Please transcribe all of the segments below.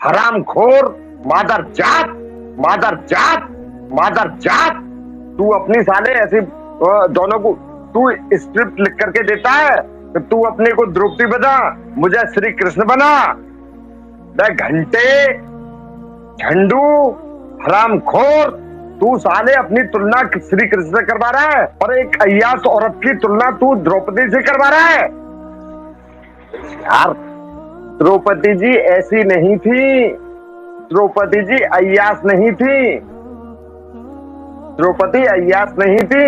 हरामखोर, मादर जात, मादर जात, मादर जात। तू अपनी साले ऐसी दोनों को तू स्क्रिप्ट लिख करके देता है तो तू अपने को द्रौपदी बना, मुझे श्री कृष्ण बना। घंटे, झंडू, हरामखोर, तू साले अपनी तुलना श्री कृष्ण से करवा रहा है और एक अय्यास औरत की तुलना तू द्रौपदी से करवा रहा है। यार, द्रौपदी जी ऐसी नहीं थी, द्रौपदी जी अय्यास नहीं थी, द्रौपदी अय्यास नहीं थी।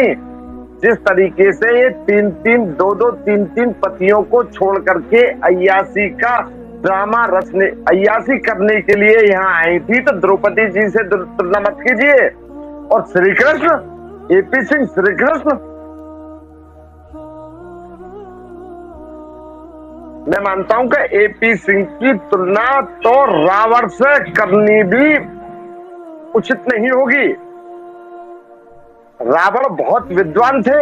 जिस तरीके से ये तीन तीन पतियों को छोड़ करके अय्यासी का ड्रामा रचने, अय्यासी करने के लिए यहाँ आई थी, तो द्रौपदी जी से तुलना मत कीजिए। और श्री कृष्ण, एपी सिंह श्री कृष्ण, मैं मानता हूं कि एपी सिंह की तुलना तो रावण से करनी भी उचित नहीं होगी। रावण बहुत विद्वान थे,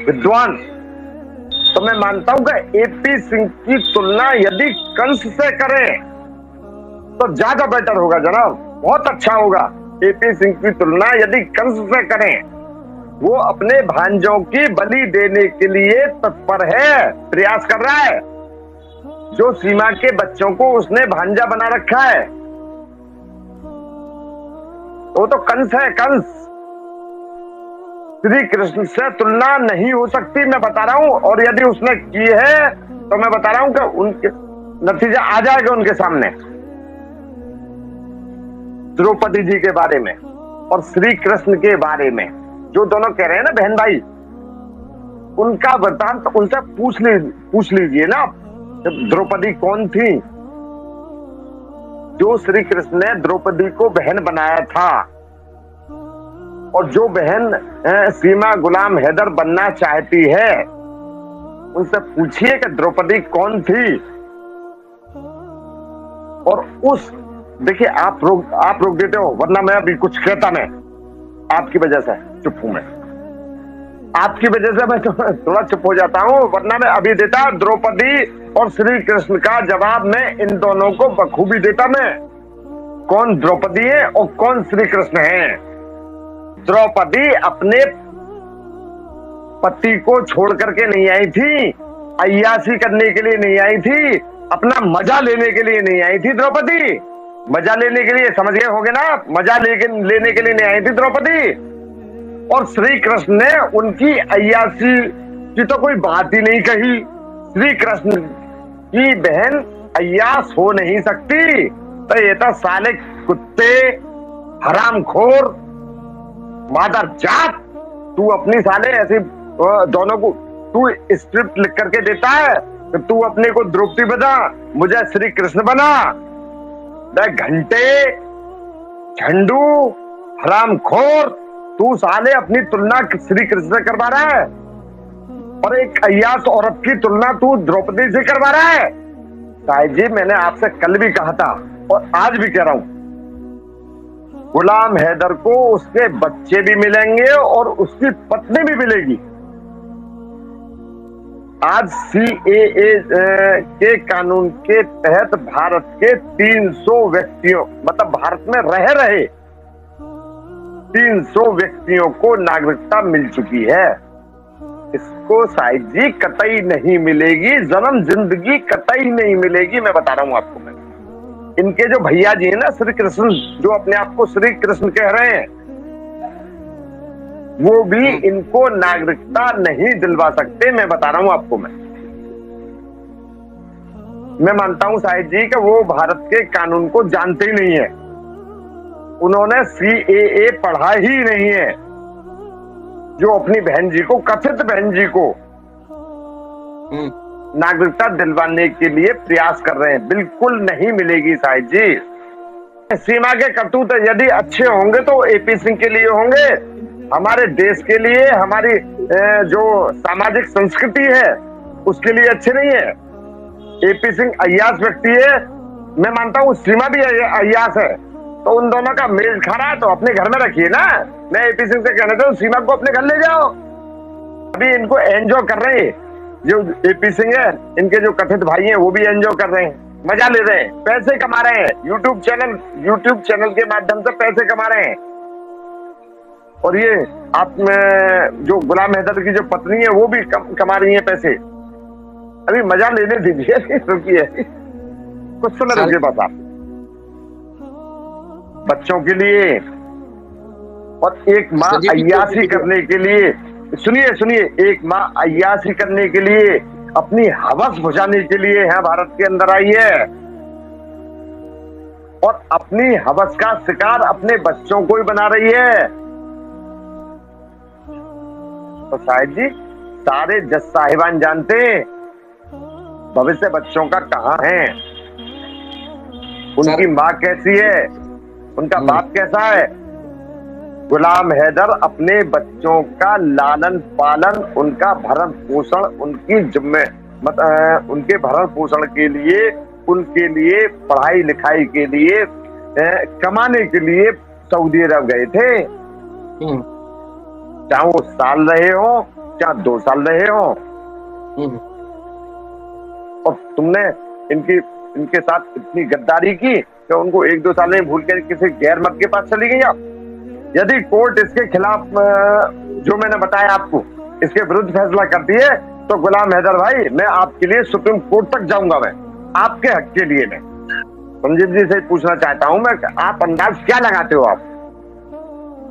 विद्वान। तो मैं मानता हूं कि एपी सिंह की तुलना यदि कंस से करें तो ज्यादा बेटर होगा जनाब, बहुत अच्छा होगा। एपी सिंह की तुलना यदि कंस से करें, वो अपने भांजों की बलि देने के लिए तत्पर है, प्रयास कर रहा है। जो सीमा के बच्चों को उसने भांजा बना रखा है, वो तो कंस है, कंस। श्री कृष्ण से तुलना नहीं हो सकती, मैं बता रहा हूं। और यदि उसने की है तो मैं बता रहा हूं कि उनके नतीजा आ जाएगा उनके सामने, द्रौपदी जी के बारे में और श्री कृष्ण के बारे में। जो दोनों कह रहे हैं ना बहन भाई, उनका वृतांत तो उनसे पूछ लीजिए ना, द्रौपदी कौन थी। जो श्री कृष्ण ने द्रौपदी को बहन बनाया था और जो बहन सीमा गुलाम हैदर बनना चाहती है, उनसे पूछिए कि द्रौपदी कौन थी। और उस देखिए, आप रोक देते हो, वरना मैं अभी कुछ कहता नहीं, आपकी वजह से चुप हूं मैं, आपकी वजह से मैं थोड़ा चुप हो जाता हूं, वरना मैं अभी देता द्रौपदी और श्री कृष्ण का जवाब। मैं इन दोनों को बखूबी देता, मैं कौन द्रौपदी है और कौन श्री कृष्ण है। द्रौपदी अपने पति को छोड़ करके नहीं आई थी, अय्यासी करने के लिए नहीं आई थी, अपना मजा लेने के लिए नहीं आई थी द्रौपदी। मजा लेने के लिए, समझ गए होगे ना, मजा लेने के लिए नहीं आई थी द्रौपदी। और श्री कृष्ण ने उनकी अय्यासी की तो कोई बात ही नहीं कही। श्री कृष्ण की बहन अय्यास हो नहीं सकती। तो ये तो साले कुत्ते, हरामखोर, मादर जात, तू अपनी साले ऐसी दोनों को तू स्क्रिप्ट लिख करके देता है तो तू अपने को द्रौपदी बना, मुझे श्री कृष्ण बना। घंटे, झंडू, हरामखोर, तू साले अपनी तुलना श्री कृष्ण से करवा रहा है और एक अय्यास औरत की तुलना तू द्रौपदी से करवा रहा है। साहिब जी, मैंने आपसे कल भी कहा था और आज भी कह रहा हूं, गुलाम हैदर को उसके बच्चे भी मिलेंगे और उसकी पत्नी भी मिलेगी। आज सीएए के कानून के तहत भारत के 300 व्यक्तियों, मतलब भारत में रह रहे 300 व्यक्तियों को नागरिकता मिल चुकी है। इसको साहिब जी कतई नहीं मिलेगी, जन्म जिंदगी कतई नहीं मिलेगी। मैं बता रहा हूं आपको। मैं इनके जो भैया जी है ना श्री कृष्ण, जो अपने आप को श्री कृष्ण कह रहे हैं, वो भी इनको नागरिकता नहीं दिलवा सकते। मैं बता रहा हूं आपको। मैं मानता हूं साहिब जी कि वो भारत के कानून को जानते ही नहीं है, उन्होंने सीएए पढ़ा ही नहीं है, जो अपनी बहन जी को, कथित बहन जी को नागरिकता दिलवाने के लिए प्रयास कर रहे हैं। बिल्कुल नहीं मिलेगी साहिब जी। सीमा के करतूत यदि अच्छे होंगे तो एपी सिंह के लिए होंगे, हमारे देश के लिए, हमारी जो सामाजिक संस्कृति है उसके लिए अच्छे नहीं है। एपी सिंह अय्यास व्यक्ति है, मैं मानता हूँ सीमा भी अय्यास है, तो उन दोनों का मेल खा रहा है तो अपने घर में रखिए ना। मैं एपी सिंह से कहना चाहूँ, सीमा को अपने घर ले जाओ। अभी इनको एंजॉय कर रहे हैं, जो एपी सिंह है, इनके जो कथित भाई हैं वो भी एंजॉय कर रहे हैं। मजा ले रहे हैं, पैसे कमा रहे हैं, यूट्यूब चैनल के माध्यम से पैसे कमा रहे हैं। और ये आप में जो गुलाम हैदर की जो पत्नी है वो भी कमा रही है पैसे। अभी मजा लेने दीजिए, रुकिए कुछ समय रुकिए बस आप। बच्चों के लिए और एक माँ अय्यासी करने के लिए, सुनिए, एक माँ अय्यासी करने के लिए, अपनी हवस बुझाने के लिए यहाँ भारत के अंदर आई है और अपनी हवस का शिकार अपने बच्चों को ही बना रही है। तो शायद जी सारे जज साहिबान जानते हैं भविष्य बच्चों का कहाँ है, उनकी माँ कैसी है, उनका बाप कैसा है। गुलाम हैदर अपने बच्चों का लालन पालन, उनका भरण पोषण, उनकी उनके भरण पोषण के लिए, उनके लिए पढ़ाई लिखाई के लिए, कमाने के लिए सऊदी अरब गए थे। चाहे वो साल रहे हो, चाहे 2 साल रहे हो। और तुमने इनके साथ इतनी गद्दारी की कि उनको 1-2 साल में भूल कर किसी गैर मर्द के पास चली गई आप। यदि कोर्ट इसके खिलाफ जो मैंने बताया आपको, इसके विरुद्ध फैसला करती है तो गुलाम हैदर भाई, मैं आपके लिए सुप्रीम कोर्ट तक जाऊंगा। मैं आपके हक के लिए मैं संजीव जी से पूछना चाहता हूं, मैं आप अंदाज क्या लगाते हो आप,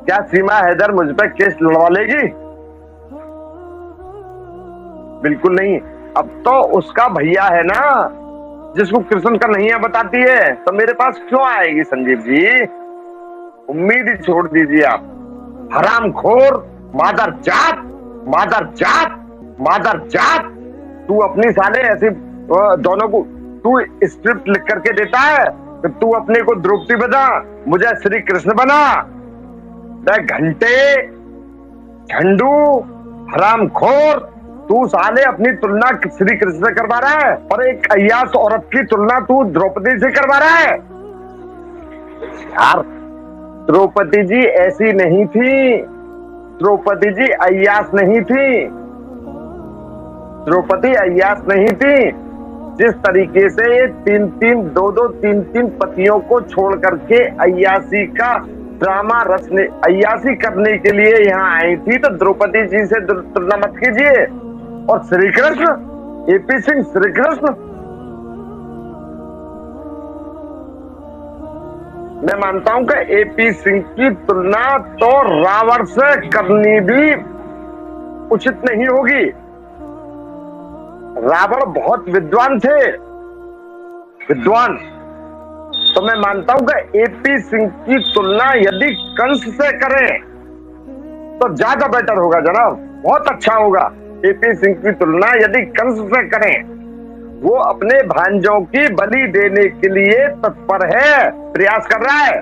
क्या सीमा हैदर मुझ पर केस लड़वा लेगी? बिल्कुल नहीं। अब तो उसका भैया है ना जिसको कृष्ण का नैया बताती है, तो मेरे पास क्यों आएगी संजीव जी? उम्मीद ही छोड़ दीजिए आप। हरामखोर, मादर जात, तू अपनी साले ऐसी दोनों को तू स्क्रिप्ट लिख करके देता है तो तू अपने को द्रौपदी बना, मुझे श्री कृष्ण बना। घंटे झंडू हरामखोर, तू साले अपनी तुलना श्री कृष्ण से करवा रहा है और एक अय्यास औरत की तुलना तू द्रौपदी से करवा रहा है। यार द्रौपदी जी ऐसी नहीं थी, द्रौपदी जी अय्यास नहीं थी, द्रौपदी अय्यास नहीं थी। जिस तरीके से ये 3-3 पतियों को छोड़ करके अय्यासी का ड्रामा रचने, अय्यासी करने के लिए यहाँ आई थी, तो द्रौपदी जी से तुलना मत कीजिए। और श्री कृष्ण, AP सिंह श्री कृष्ण, मैं मानता हूं कि AP सिंह की तुलना तो रावण से करनी भी उचित नहीं होगी। रावण बहुत विद्वान थे, तो मैं मानता हूं कि AP सिंह की तुलना यदि कंस से करें तो ज्यादा बेटर होगा जनाब, बहुत अच्छा होगा। AP सिंह की तुलना यदि कंस से करें, वो अपने भांजों की बलि देने के लिए तत्पर है, प्रयास कर रहा है।